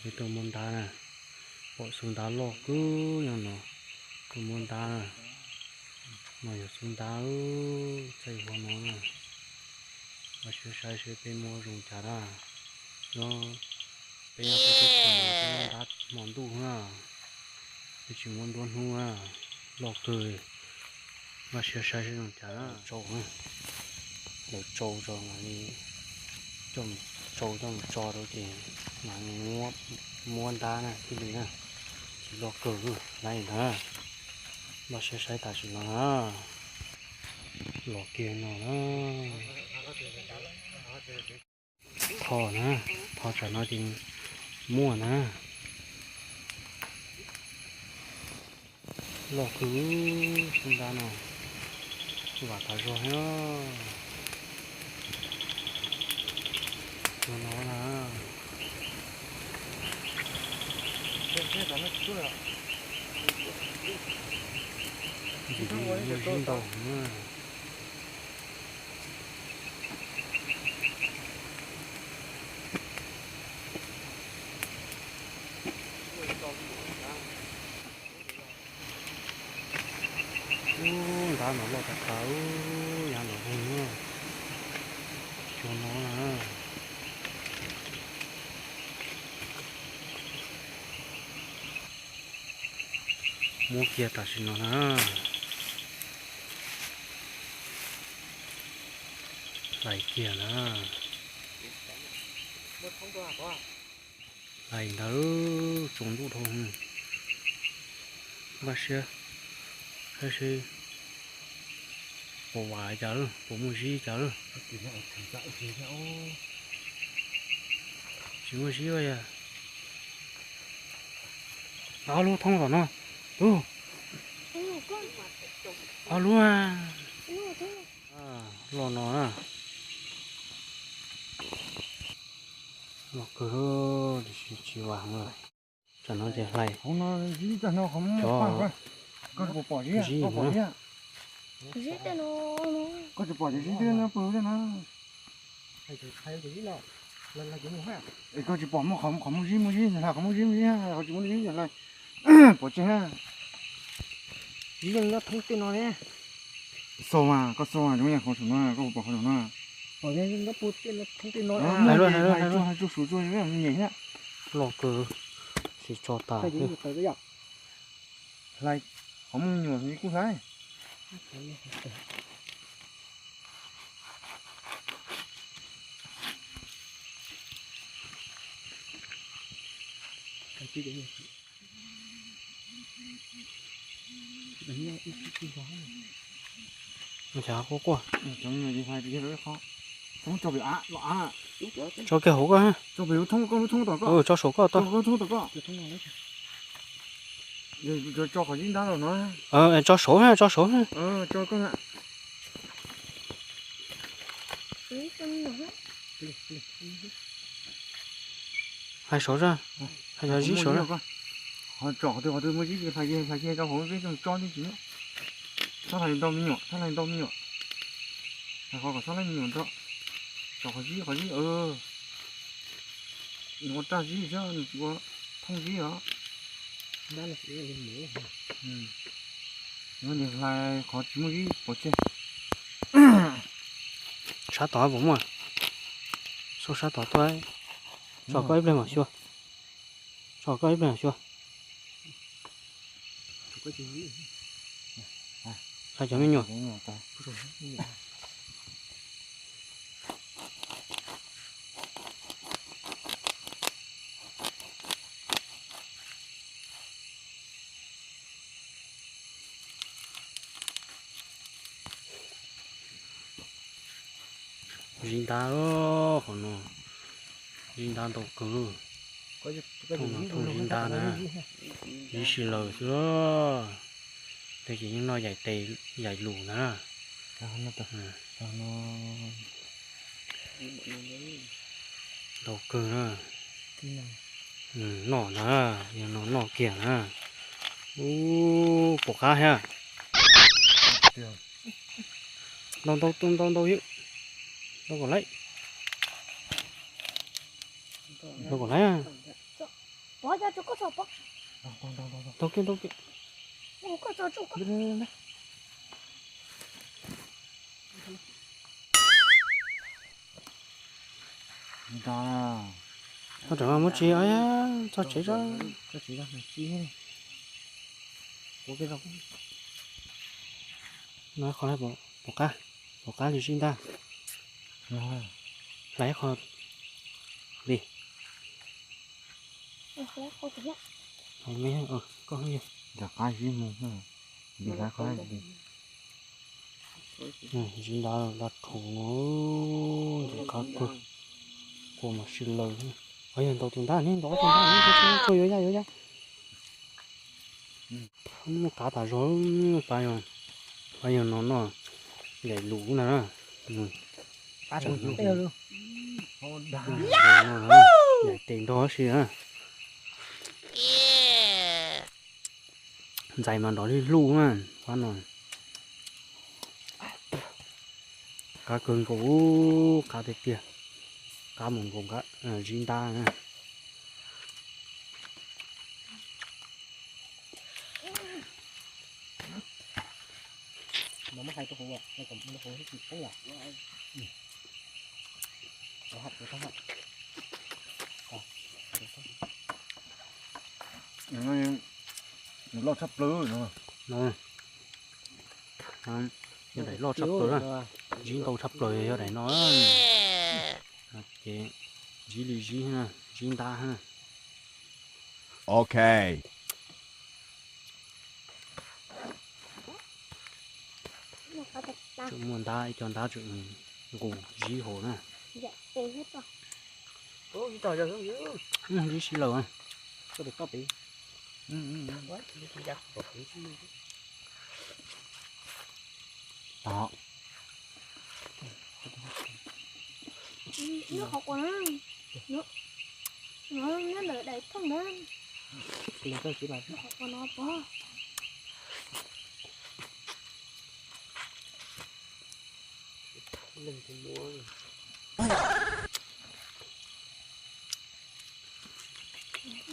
cái tôm môn đá nè bộ súng đá lọ cứ nhau nó tôm môn đá nè mà giờ súng đá chạy qua nó nè mà sẽ bên mua dùng chả ra nó bây giờ cái thằng môn đá món đủ ha cái chuyện món đuôn hu ha lọ cười mà sẽ dùng chả ra trâu ha để trâu cho này trồng trâu trong trò đâu thì mà mua mua đá nè cái gì nè chỉ lo cử này nè mà sẽ tại sự nó lọ kia nó thò nè thò cho nó thì mua nè lọ cứ chúng ta nào và cả rồi nhá nó là gì đi đầu nữa đã nó lo cả cáo nhà nó hung nữa cho nó là mua kia ta xin nó nè lại kia nè lại đó trúng đủ thôi bác sĩ hay是bộ vải chở bộ mua gì chở chỉ mua gì vậy à alo thông rồi nó alo à lo nó à nó cứ chỉ vàng rồi cho nó dễ lại không nó gì cho nó không cho có bỏ gì gì bỏ gì gì thế nó có bỏ gì thế nó bự thế nó hay cái gì nào lần là cái gì ha có chỉ bỏ một không gì là không gì ha có chỉ muốn gì là bỏ chứ ha gì nó thông tin nó nè sâu à có sâu à chúng nhà không sâu à có bỏ không nó bỏ lên nó bút tên nó thông tin nó này luôn hai chút số rồi cái nhảy nhá lọ cờ chỉ cho ta cái gì tới bây giờ lại không nhiều như cũ thấy cái gì đấy nó chả có quá trong này thì phải cái đó khó không cho bị lọ cho cái hố ha cho bị thông tỏ có cho số có to thông tỏ có rồi cho khỏi dính đá rồi nó cho số ha cho cho con ạ hai số ra hai cho dí số ra họ trỏ thì họ từ mới dí phải kia cho họ cái cho đi chứ sao lại đau nhỏ họ có sao lại nhiều đó trỏ họ dí nó ta dí chứ có thông dí hả đó là cái gì nó liền lại khó chỉ mới bỏ chơi sát tỏi vốn mà số sát tỏi tôi cho có ít lên mà chưa cho có ít lên mà chưa phải cho mình nhỏ dính đá đó còn nó dính đá đầu cử thùng dính đá nè dính xì lờ chưa thì chỉ những nó giải tề giải lù nè đầu cử nè nỏ nè nỏ kia nè bộ cá ha đâu hiệu đâu còn lấy à ra chỗ có sọp bóc. đâu kia Ủa, có sọp chỗ có. đây Đó. nó chẳng muốn chi ấy á cho chế ra Cho chỉ ra này chi này. Có cái rau. nó khó hay bỏ cá thì xin ta Rồi. lấy khó đi Ủa, có cái gì? hay mấy có cái gì Đã cái gì mà. Đi cái gì. xin đã thủ thì có của mà xin lời ấy đầu chúng ta nên đó chúng ta nên cho vô ra không cá thả gió bây giờ nó nhảy lũ nè cá chẳng Teo luôn. nhảy tiền đó xí á dày mà đó đi lũ mà quan rồi cá cơn cổ cá thế kia cá mồm cùng cá zin ta nè Nó mới hay cái hồ à, nó còn nó hồ hết gì không nhỉ? Nó hạt nó hạt. Nó lo sắp lứa nữa. rồi như đấy lo sắp rồi đó zin tàu sắp rồi cho đấy nó ok zin lì zin ha zin ta ha Okay. Nó có thật ta. chúng muốn ta cho ta chuyện ngủ dí hồ nè Dạ, tê hết rồi. Ủa, cái tỏi rồi không? dí xí lầu à Có được có bị. Quá, đi ra bọc đi. đó Nó học quá. Nó lỡ đẩy thằng lên. Lên cái chỉ bài. Nó học quá nó bỏ. Lên thì mua.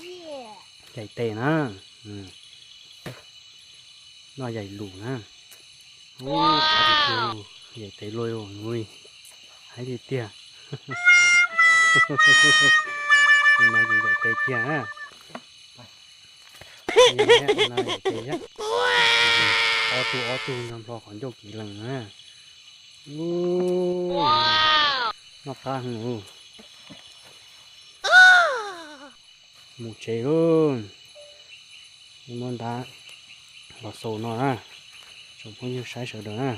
Yeah. dạy tè nè nó dạy lù nè dạy tè lôi rồi nuôi hãy đi tia nó gì dạy tè kia á nó dạy tè á ô tu nằm lo còn vô kỳ lần á nó ta hả một chế luôn nhưng mà ta lọt sổ nó à chúng không như sai sợ đó à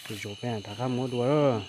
thì chỗ bên ta không mua đuổi rồi